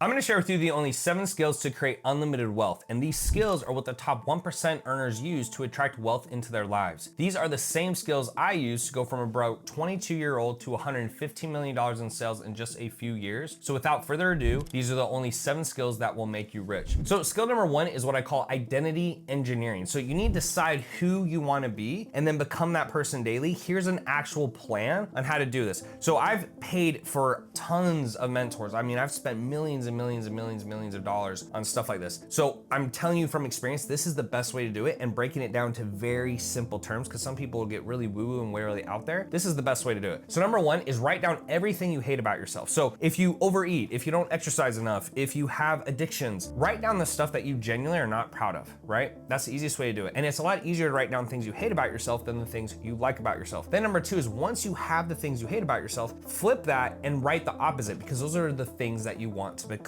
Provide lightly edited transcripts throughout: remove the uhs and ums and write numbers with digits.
I'm gonna share with you the only 7 skills to create unlimited wealth, and these skills are what the top 1% earners use to attract wealth into their lives. These are the same skills I use to go from a broke 22-year-old to $115 million in sales in just a few years. So without further ado, these are the only 7 skills that will make you rich. So skill number 1 is what I call identity engineering. So you need to decide who you wanna be and then become that person daily. Here's an actual plan on how to do this. So I've paid for tons of mentors. I mean, I've spent millions and millions and millions and millions of dollars on stuff like this. So I'm telling you from experience, this is the best way to do it, and breaking it down to very simple terms, because some people will get really woo-woo and way really out there. This is the best way to do it. So number 1 is write down everything you hate about yourself. So if you overeat, if you don't exercise enough, if you have addictions, write down the stuff that you genuinely are not proud of, right? That's the easiest way to do it. And it's a lot easier to write down things you hate about yourself than the things you like about yourself. Then number 2 is once you have the things you hate about yourself, flip that and write the opposite, because those are the things that you want to become.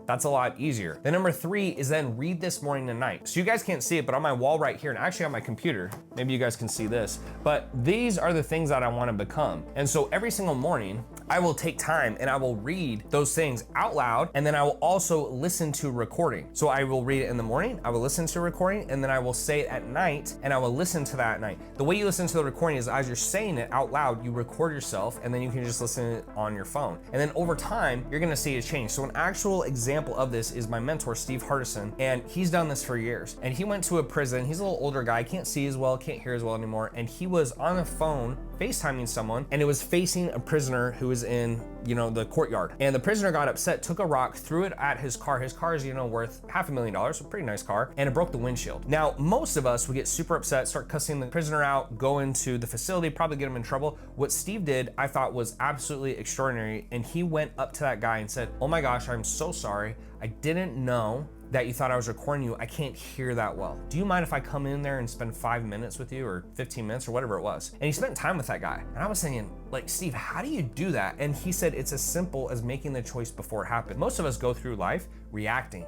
That's a lot easier. Then number 3 is then read this morning and night. So you guys can't see it, but on my wall right here, and actually on my computer, maybe you guys can see this, but these are the things that I want to become. And so every single morning, I will take time and I will read those things out loud, and then I will also listen to a recording. So I will read it in the morning, I will listen to a recording, and then I will say it at night, and I will listen to that at night. The way you listen to the recording is as you're saying it out loud, you record yourself, and then you can just listen to it on your phone. And then over time, you're gonna see a change. So an actual example of this is my mentor, Steve Hardison, and he's done this for years. And he went to a prison, he's a little older guy, can't see as well, can't hear as well anymore, and he was on the phone FaceTiming someone, and it was facing a prisoner who was in, the courtyard. And the prisoner got upset, took a rock, threw it at his car. His car is, worth $500,000, so a pretty nice car, and it broke the windshield. Now, most of us would get super upset, start cussing the prisoner out, go into the facility, probably get him in trouble. What Steve did, I thought was absolutely extraordinary, and he went up to that guy and said, "Oh my gosh, I'm so sorry. I didn't know that you thought I was recording you. I can't hear that well. Do you mind if I come in there and spend 5 minutes with you, or 15 minutes, or whatever it was?" And he spent time with that guy. And I was thinking, Steve, how do you do that? And he said, it's as simple as making the choice before it happened. Most of us go through life reacting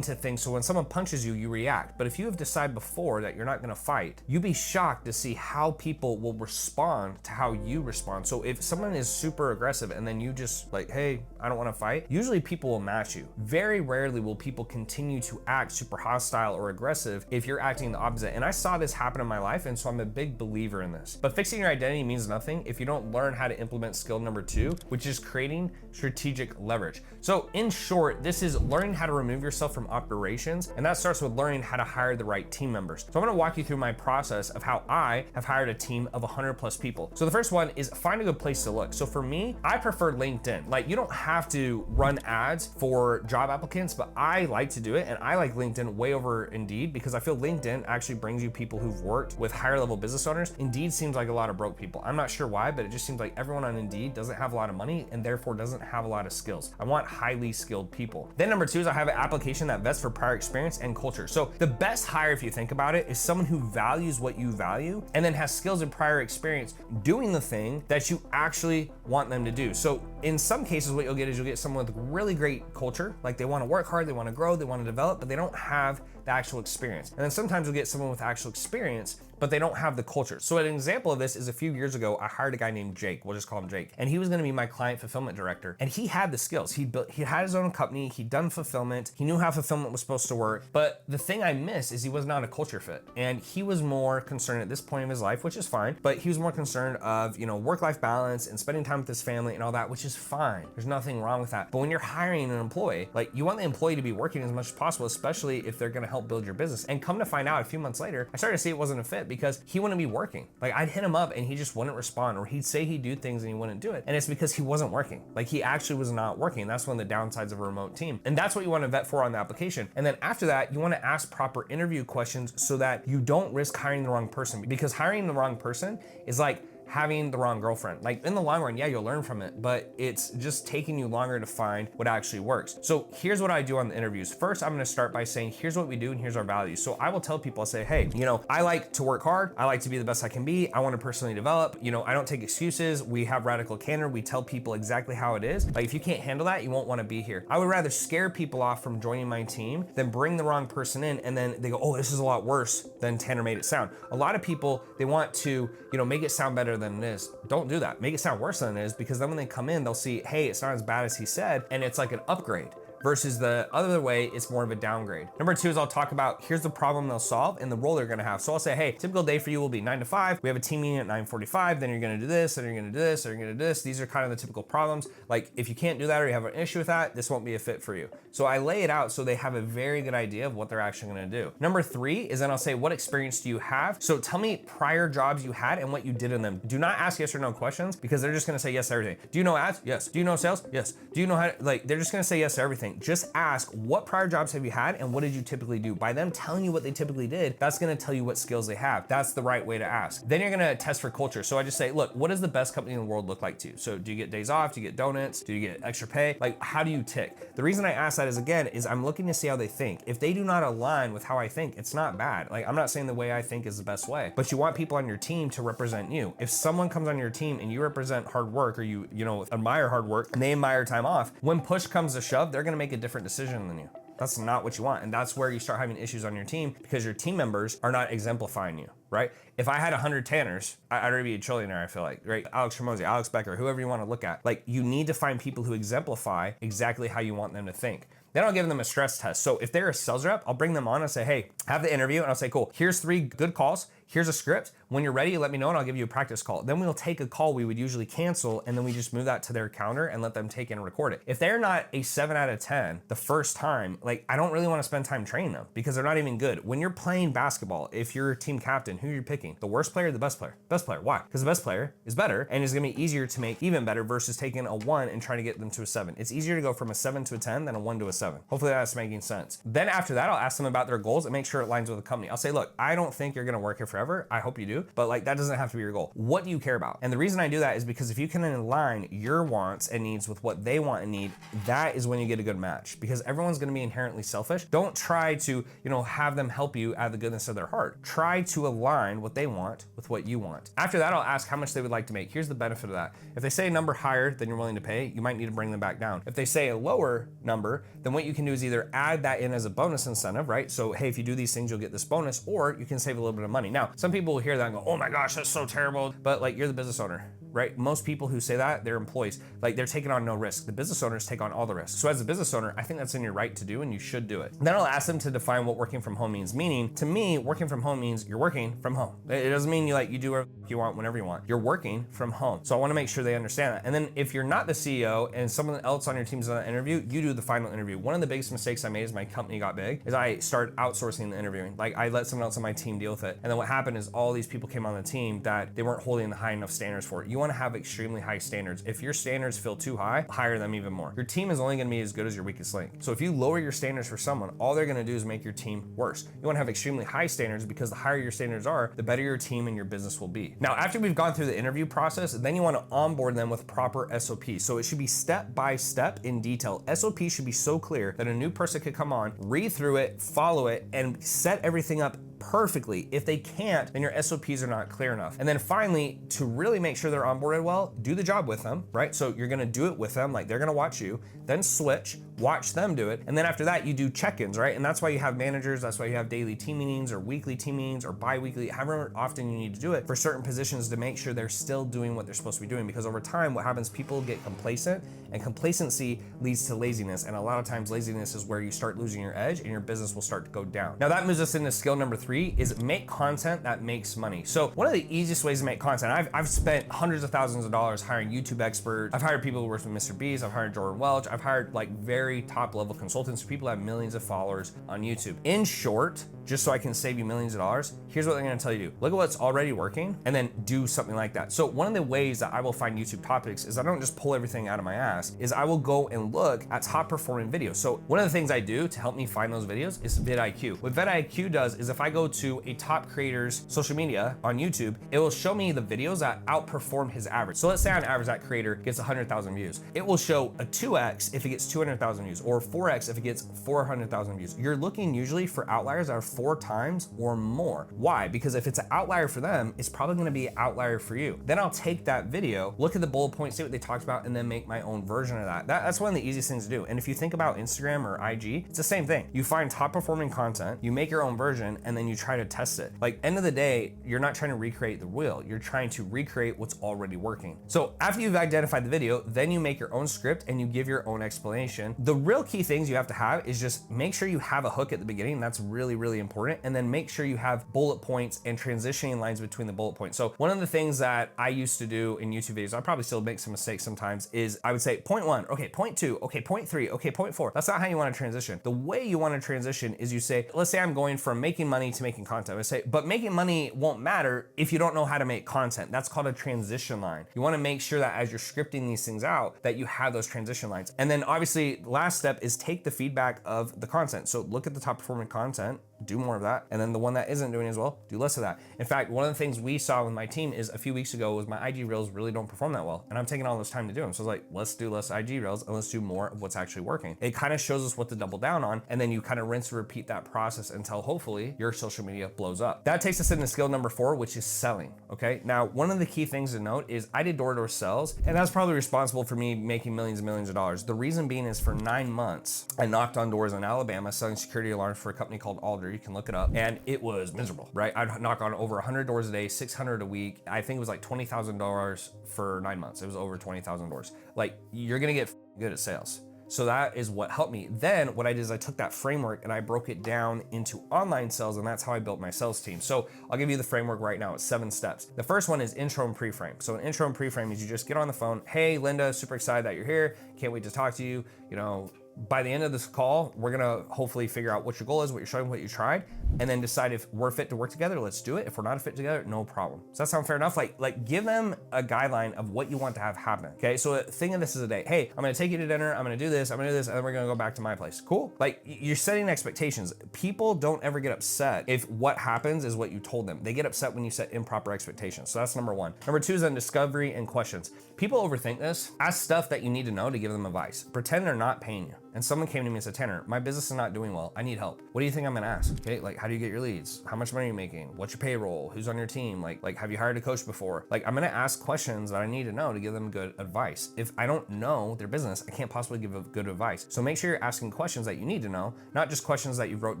to things. So when someone punches you, you react. But if you have decided before that you're not gonna fight, you'd be shocked to see how people will respond to how you respond. So if someone is super aggressive and then you just hey, I don't wanna fight, usually people will match you. Very rarely will people continue to act super hostile or aggressive if you're acting the opposite. And I saw this happen in my life, and so I'm a big believer in this. But fixing your identity means nothing if you don't learn how to implement skill number 2, which is creating strategic leverage. So in short, this is learning how to remove yourself from operations, and that starts with learning how to hire the right team members. So I'm gonna walk you through my process of how I have hired a team of 100+ people. So the first one is find a good place to look. So for me, I prefer LinkedIn. You don't have to run ads for job applicants, but I like to do it, and I like LinkedIn way over Indeed, because I feel LinkedIn actually brings you people who've worked with higher level business owners. Indeed seems like a lot of broke people. I'm not sure why, but it just seems like everyone on Indeed doesn't have a lot of money and therefore doesn't have a lot of skills. I want highly skilled people. Then number 2 is I have an application that vets for prior experience and culture. So the best hire, if you think about it, is someone who values what you value and then has skills and prior experience doing the thing that you actually want them to do. So in some cases, what you'll get is you'll get someone with really great culture, they want to work hard, they want to grow, they want to develop, but they don't have the actual experience. And then sometimes you'll get someone with actual experience, but they don't have the culture. So an example of this is a few years ago, I hired a guy named Jake, we'll just call him Jake, and he was gonna be my client fulfillment director. And he had the skills. He had his own company, he'd done fulfillment, he knew how fulfillment was supposed to work, but the thing I missed is he was not a culture fit. And he was more concerned at this point of his life, which is fine, but he was more concerned of, work-life balance and spending time with his family and all that, which is fine. There's nothing wrong with that. But when you're hiring an employee, you want the employee to be working as much as possible, especially if they're gonna help build your business. And come to find out a few months later, I started to see it wasn't a fit because he wouldn't be working. I'd hit him up and he just wouldn't respond, or he'd say he'd do things and he wouldn't do it. And it's because he wasn't working. He actually was not working. That's one of the downsides of a remote team. And that's what you want to vet for on the application. And then after that, you want to ask proper interview questions so that you don't risk hiring the wrong person, because hiring the wrong person is like having the wrong girlfriend. In the long run, yeah, you'll learn from it, but it's just taking you longer to find what actually works. So here's what I do on the interviews. First, I'm gonna start by saying, here's what we do and here's our values. So I will tell people, I'll say, hey, I like to work hard. I like to be the best I can be. I wanna personally develop. I don't take excuses. We have radical candor. We tell people exactly how it is. If you can't handle that, you won't wanna be here. I would rather scare people off from joining my team than bring the wrong person in and then they go, oh, this is a lot worse than Tanner made it sound. A lot of people, they want to, make it sound better than it is. Don't do that. Make it sound worse than it is, because then when they come in, they'll see, hey, it's not as bad as he said, and it's like an upgrade. versus the other way, it's more of a downgrade. Number two is I'll talk about here's the problem they'll solve and the role they're gonna have. So I'll say, hey, typical day for you will be 9 to 5. We have a team meeting at 9:45, then you're gonna do this, then you're gonna do this, then you're gonna do this. These are kind of the typical problems. Like if you can't do that or you have an issue with that, this won't be a fit for you. So I lay it out so they have a very good idea of what they're actually gonna do. Number three is then I'll say, what experience do you have? So tell me prior jobs you had and what you did in them. Do not ask yes or no questions because they're just gonna say yes to everything. Do you know ads? Yes. Do you know sales? Yes. Do you know how to, like, they're just gonna say yes to everything. Just ask what prior jobs have you had and what did you typically do? By them telling you what they typically did, that's gonna tell you what skills they have. That's the right way to ask. Then you're gonna test for culture. So I just say, look, what does the best company in the world look like to you? So do you get days off? Do you get donuts? Do you get extra pay? Like, how do you tick? The reason I ask that is, again, is I'm looking to see how they think. If they do not align with how I think, it's not bad. Like, I'm not saying the way I think is the best way, but you want people on your team to represent you. If someone comes on your team and you represent hard work or you admire hard work and they admire time off, when push comes to shove, they're gonna make a different decision than you. That's not what you want. And that's where you start having issues on your team because your team members are not exemplifying you, right? If I had 100 Tanners, I'd already be a trillionaire, I feel like, right? Alex Hormozi, Alex Becker, whoever you want to look at. Like, you need to find people who exemplify exactly how you want them to think. Then I'll give them a stress test. So if they're a sales rep, I'll bring them on and say, hey, have the interview. And I'll say, cool, here's 3 good calls. Here's a script. When you're ready, let me know and I'll give you a practice call. Then we'll take a call we would usually cancel and then we just move that to their calendar and let them take it and record it. If they're not a 7 out of 10 the first time, like, I don't really want to spend time training them because they're not even good. When you're playing basketball, if you're a team captain, who you're picking? The worst player or the best player? Best player. Why? Because the best player is better and is going to be easier to make even better versus taking a 1 and trying to get them to a 7. It's easier to go from a 7 to a 10 than a 1 to a 7. Hopefully that's making sense. Then after that, I'll ask them about their goals and make sure it aligns with the company. I'll say, look, I don't think you're going to work here forever. I hope you do. But like, that doesn't have to be your goal. What do you care about? And the reason I do that is because if you can align your wants and needs with what they want and need, that is when you get a good match because everyone's going to be inherently selfish. Don't try to, have them help you out of the goodness of their heart. Try to align what they want with what you want. After that, I'll ask how much they would like to make. Here's the benefit of that. If they say a number higher than you're willing to pay, you might need to bring them back down. If they say a lower number, then what you can do is either add that in as a bonus incentive, right? So, hey, if you do these things, you'll get this bonus, or you can save a little bit of money. Now, some people will hear that and go, oh my gosh, that's so terrible. But like, you're the business owner, right? Most people who say that, they're employees. Like, they're taking on no risk. The business owners take on all the risk. So as a business owner, I think that's in your right to do and you should do it. Then I'll ask them to define what working from home means. Meaning, to me, working from home means you're working from home. It doesn't mean you do whatever you want whenever you want. You're working from home. So I want to make sure they understand that. And then if you're not the CEO and someone else on your team is on the interview, you do the final interview. One of the biggest mistakes I made as my company got big is I started outsourcing the interviewing. Like, I let someone else on my team deal with it. And then what happened is all these people came on the team that they weren't holding the high enough standards for it. You want to have extremely high standards. If your standards feel too high, hire them even more. Your team is only going to be as good as your weakest link. So if you lower your standards for someone, all they're going to do is make your team worse. You want to have extremely high standards because the higher your standards are, the better your team and your business will be. Now, after we've gone through the interview process, then you want to onboard them with proper SOPs. So it should be step by step in detail. SOP should be so clear that a new person could come on, read through it, follow it, and set everything up perfectly. If they can't, then your SOPs are not clear enough. And then finally, to really make sure they're onboarded well, do the job with them, right? So you're gonna do it with them, like they're gonna watch you, then switch, watch them do it. And then after that, you do check-ins, right? And that's why you have managers, that's why you have daily team meetings or weekly team meetings or bi-weekly, however often you need to do it for certain positions to make sure they're still doing what they're supposed to be doing. Because over time, what happens, people get complacent and complacency leads to laziness. And a lot of times laziness is where you start losing your edge and your business will start to go down. Now that moves us into skill number 3 is make content that makes money. So one of the easiest ways to make content, I've spent hundreds of thousands of dollars hiring YouTube experts. I've hired people who work with Mr. Beast. I've hired Jordan Welch. I've hired like very top level consultants, people who have millions of followers on YouTube. In short, just so I can save you millions of dollars, here's what I'm gonna tell you to do. Look at what's already working and then do something like that. So one of the ways that I will find YouTube topics is I don't just pull everything out of my ass, is I will go and look at top performing videos. So one of the things I do to help me find those videos is vidIQ. What vidIQ does is if I go to a top creator's social media on YouTube, it will show me the videos that outperform his average. So let's say on average that creator gets 100,000 views. It will show a 2x if it gets 200,000 views or 4x if it gets 400,000 views. You're looking usually for outliers that are 4 times or more. Why? Because if it's an outlier for them, it's probably gonna be an outlier for you. Then I'll take that video, look at the bullet points, see what they talked about, and then make my own version of that. That's one of the easiest things to do. And if you think about Instagram or IG, it's the same thing. You find top performing content, you make your own version, and then you try to test it. Like, end of the day, you're not trying to recreate the wheel, you're trying to recreate what's already working. So after you've identified the video, then you make your own script and you give your own explanation. The real key things you have to have is just make sure you have a hook at the beginning. That's really, really important. And then make sure you have bullet points and transitioning lines between the bullet points. So one of the things that I used to do in YouTube videos, I probably still make some mistakes sometimes, is I would say point 1, okay, point 2, okay, point 3, okay, point 4. That's not how you want to transition. The way you want to transition is you say, let's say I'm going from making money to making content. I say, but making money won't matter if you don't know how to make content. That's called a transition line. You want to make sure that as you're scripting these things out, that you have those transition lines. And then obviously the last step is take the feedback of the content. So look at the top performing content, do more of that. And then the one that isn't doing as well, do less of that. In fact, one of the things we saw with my team is a few weeks ago was my IG reels really don't perform that well. And I'm taking all this time to do them. So I was like, let's do less IG reels and let's do more of what's actually working. It kind of shows us what to double down on. And then you kind of rinse and repeat that process until hopefully your social media blows up. That takes us into skill number 4, which is selling. Okay. Now, one of the key things to note is I did door-to-door sales, and that's probably responsible for me making millions and millions of dollars. The reason being is for 9 months, I knocked on doors in Alabama selling security alarms for a company called Alder. You can look it up. And it was miserable, right? I'd knock on over 100 doors a day, 600 a week. I think it was like $20,000 for 9 months. It was over 20,000 doors. Like, you're gonna get good at sales. So that is what helped me. Then what I did is I took that framework and I broke it down into online sales, and that's how I built my sales team. So I'll give you the framework right now. It's 7 steps. The first one is intro and pre-frame. So an intro and pre-frame is you just get on the phone. Hey, Linda, super excited that you're here. Can't wait to talk to you. You know, by the end of this call, we're gonna hopefully figure out what your goal is, what you're showing, what you tried, and then decide if we're fit to work together, let's do it. If we're not a fit together, no problem. Does that sound fair enough? Like give them a guideline of what you want to have happen, okay? So think of this as a day. Hey, I'm gonna take you to dinner, I'm gonna do this, and then we're gonna go back to my place. Cool? Like, you're setting expectations. People don't ever get upset if what happens is what you told them. They get upset when you set improper expectations. So that's number 1. Number 2 is then discovery and questions. People overthink this. Ask stuff that you need to know to give them advice. Pretend they're not paying you. And someone came to me and said, Tanner, my business is not doing well. I need help. What do you think I'm gonna ask? Okay, like, how do you get your leads? How much money are you making? What's your payroll? Who's on your team? Like, have you hired a coach before? Like, I'm gonna ask questions that I need to know to give them good advice. If I don't know their business, I can't possibly give a good advice. So make sure you're asking questions that you need to know, not just questions that you wrote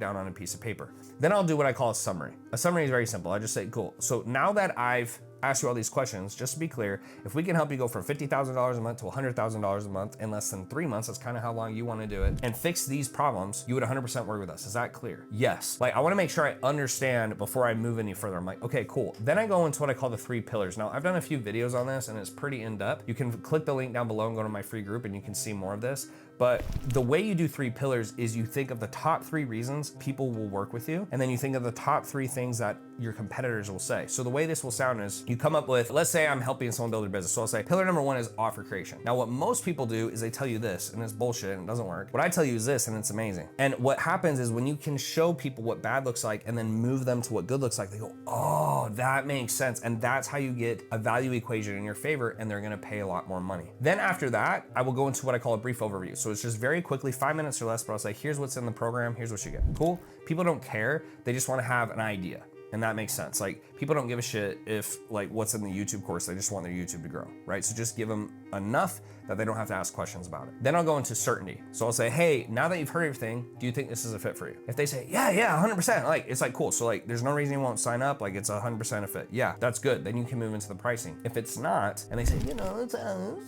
down on a piece of paper. Then I'll do what I call a summary. A summary is very simple. I just say, cool. So now that I've ask you all these questions, just to be clear, if we can help you go from $50,000 a month to $100,000 a month in less than 3 months, that's kind of how long you want to do it, and fix these problems, you would 100% work with us. Is that clear? Yes. Like, I want to make sure I understand before I move any further. I'm like, okay, cool. Then I go into what I call the 3 pillars. Now, I've done a few videos on this and it's pretty in-depth. You can click the link down below and go to my free group and you can see more of this. But the way you do 3 pillars is you think of the top 3 reasons people will work with you, and then you think of the top 3 things that your competitors will say. So the way this will sound is you come up with, let's say I'm helping someone build their business. So I'll say, pillar number 1 is offer creation. Now, what most people do is they tell you this, and it's bullshit and it doesn't work. What I tell you is this, and it's amazing. And what happens is when you can show people what bad looks like and then move them to what good looks like, they go, oh, that makes sense. And that's how you get a value equation in your favor, and they're gonna pay a lot more money. Then after that, I will go into what I call a brief overview. So it's just very quickly, 5 minutes or less, but I'll say, here's what's in the program, here's what you get. Cool? People don't care, they just wanna have an idea. And that makes sense. Like, people don't give a shit if like what's in the YouTube course, they just want their YouTube to grow, right? So just give them enough that they don't have to ask questions about it. Then I'll go into certainty. So I'll say, hey, now that you've heard everything, do you think this is a fit for you? If they say, yeah, 100%, like, it's like, cool. So like, there's no reason you won't sign up. Like, it's 100% a fit. Yeah, that's good. Then you can move into the pricing. If it's not, and they say, you know, it's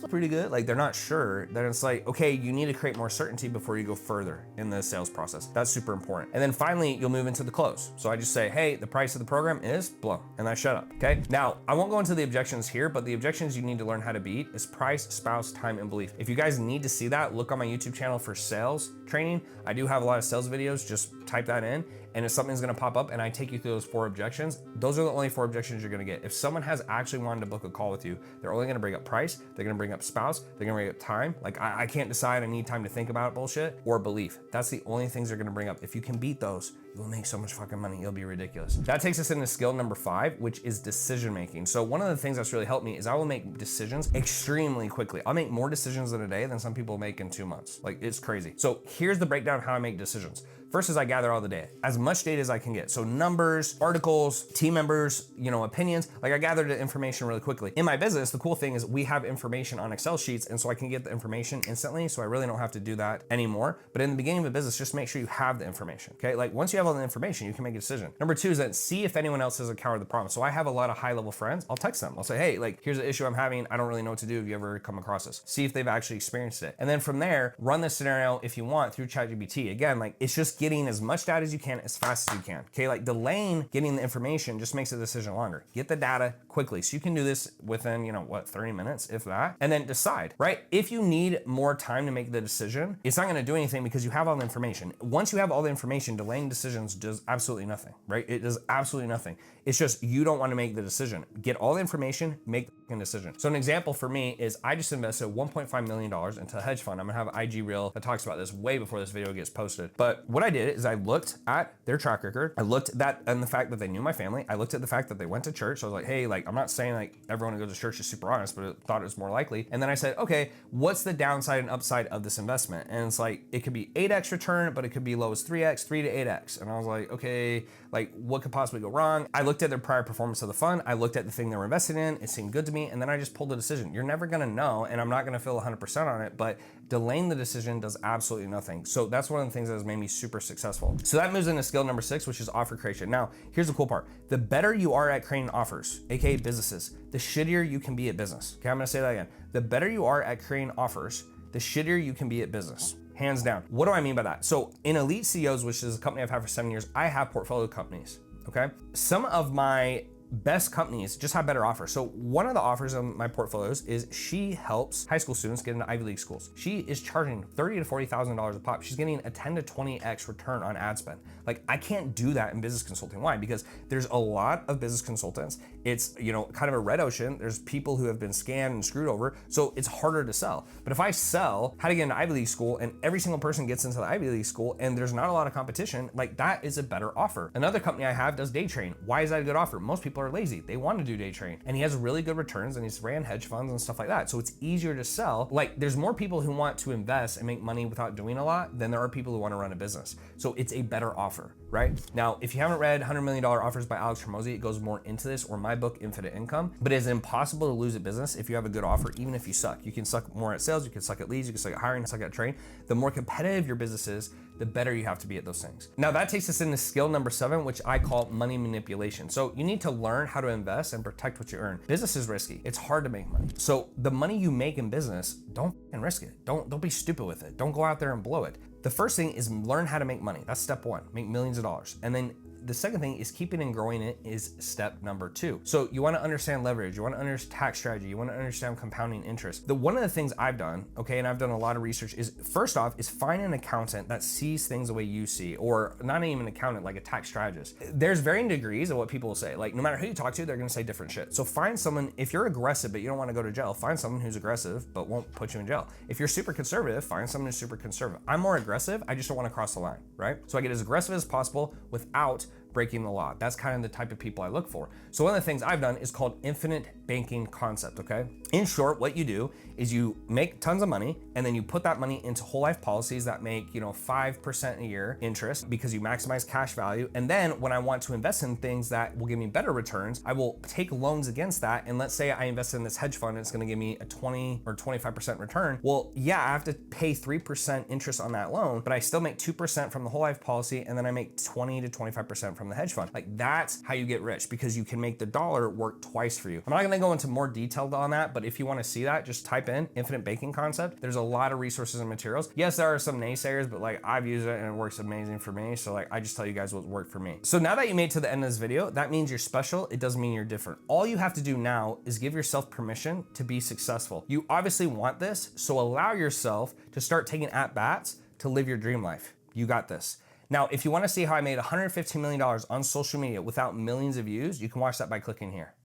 pretty good, like they're not sure, then it's like, okay, you need to create more certainty before you go further in the sales process. That's super important. And then finally, you'll move into the close. So I just say, hey, the price of the program is blah, and I shut up, okay? Now, I won't go into the objections here, but the objections you need to learn how to beat is price, spouse, time, and belief. If you guys need to see that, look on my YouTube channel for sales training. I do have a lot of sales videos, just type that in, and if something's gonna pop up and I take you through those 4 objections, those are the only 4 objections you're gonna get. If someone has actually wanted to book a call with you, they're only gonna bring up price, they're gonna bring up spouse, they're gonna bring up time, like I can't decide, I need time to think about it bullshit, or belief. That's the only things they're gonna bring up. If you can beat those, you'll make so much fucking money, you'll be ridiculous. That takes us into skill number 5, which is decision making. So one of the things that's really helped me is I will make decisions extremely quickly. I'll make more decisions in a day than some people make in 2 months. Like, it's crazy. So here's the breakdown of how I make decisions. First is I gather all the data, as much data as I can get. So numbers, articles, team members, opinions. Like I gathered the information really quickly. In my business, the cool thing is we have information on Excel sheets, and so I can get the information instantly. So I really don't have to do that anymore. But in the beginning of a business, just make sure you have the information. Okay, like once you have all the information, you can make a decision. Number two is that see if anyone else has encountered the problem. So I have a lot of high-level friends. I'll text them. I'll say, hey, like here's the issue I'm having. I don't really know what to do. Have you ever come across this? See if they've actually experienced it. And then from there, run this scenario if you want through ChatGPT. Again, like it's just getting as much data as you can as fast as you can. Okay, like delaying getting the information just makes the decision longer. Get the data quickly. So you can do this within, 30 minutes, if that, and then decide, right? If you need more time to make the decision, it's not gonna do anything because you have all the information. Once you have all the information, delaying decisions does absolutely nothing, right? It does absolutely nothing. It's just you don't want to make the decision. Get all the information, make the decision. So an example for me is I just invested $1.5 million into a hedge fund. I'm gonna have an IG reel that talks about this way before this video gets posted. But what I did is I looked at their track record. I looked at that and the fact that they knew my family. I looked at the fact that they went to church. So I was like, hey, like I'm not saying like everyone who goes to church is super honest, but I thought it was more likely. And then I said, okay, what's the downside and upside of this investment? And it's like, it could be 8x return, but it could be low as 3x, 3 to 8x. And I was like, okay, like what could possibly go wrong? I looked at their prior performance of the fund. I looked at the thing they were invested in. It seemed good to me. And then I just pulled a decision. You're never gonna know, and I'm not gonna feel 100% on it, but delaying the decision does absolutely nothing. So that's one of the things that has made me super successful. So that moves into skill number 6, which is offer creation. Now, here's the cool part. The better you are at creating offers, AKA businesses, the shittier you can be at business. Okay, I'm gonna say that again. The better you are at creating offers, the shittier you can be at business. Hands down. What do I mean by that? So in Elite CEOs, which is a company I've had for 7 years, I have portfolio companies, okay? Some of my best companies just have better offers. So one of the offers of my portfolios is she helps high school students get into Ivy League schools. She is charging $30,000 to $40,000 a pop. She's getting a 10 to 20x return on ad spend. Like I can't do that in business consulting. Why? Because there's a lot of business consultants. It's, kind of a red ocean. There's people who have been scammed and screwed over. So it's harder to sell. But if I sell how to get into Ivy League school and every single person gets into the Ivy League school and there's not a lot of competition, like that is a better offer. Another company I have does day trade. Why is that a good offer? Most people are lazy. They want to do day trade, and he has really good returns, and he's ran hedge funds and stuff like that. So it's easier to sell. Like there's more people who want to invest and make money without doing a lot than there are people who want to run a business. So it's a better offer, right? Now, if you haven't read $100 Million Offers by Alex Hormozi, it goes more into this, or my book, Infinite Income, but it's impossible to lose a business if you have a good offer, even if you suck. You can suck more at sales, you can suck at leads, you can suck at hiring, suck at trade. The more competitive your business is, the better you have to be at those things. Now that takes us into skill number 7, which I call money manipulation. So you need to learn how to invest and protect what you earn. Business is risky. It's hard to make money. So the money you make in business, don't risk it. Don't be stupid with it. Don't go out there and blow it. The first thing is learn how to make money. That's step 1, make millions of dollars. And then the second thing is keeping and growing it is step number 2. So you want to understand leverage, you want to understand tax strategy, you want to understand compounding interest. One of the things I've done, okay, and I've done a lot of research, is first off is find an accountant that sees things the way you see, or not even an accountant, like a tax strategist. There's varying degrees of what people will say. Like no matter who you talk to, they're going to say different shit. So find someone, if you're aggressive but you don't want to go to jail, find someone who's aggressive but won't put you in jail. If you're super conservative, find someone who's super conservative. I'm more aggressive, I just don't want to cross the line, right? So I get as aggressive as possible without breaking the law. That's kind of the type of people I look for. So one of the things I've done is called infinite banking concept, okay? In short, what you do is you make tons of money and then you put that money into whole life policies that make, 5% a year interest because you maximize cash value. And then when I want to invest in things that will give me better returns, I will take loans against that. And let's say I invest in this hedge fund and it's gonna give me a 20 or 25% return. Well, yeah, I have to pay 3% interest on that loan, but I still make 2% from the whole life policy, and then I make 20 to 25% from the hedge fund. Like that's how you get rich, because you can make the dollar work twice for you. I'm not gonna go into more detail on that, but if you wanna see that, just type in infinite banking concept. There's a lot of resources and materials. Yes, there are some naysayers, but like I've used it and it works amazing for me. So like I just tell you guys what worked for me. So now that you made it to the end of this video, that means you're special. It doesn't mean you're different. All you have to do now is give yourself permission to be successful. You obviously want this, so allow yourself to start taking at bats to live your dream life. You got this. Now, if you want to see how I made $115 million on social media without millions of views, you can watch that by clicking here.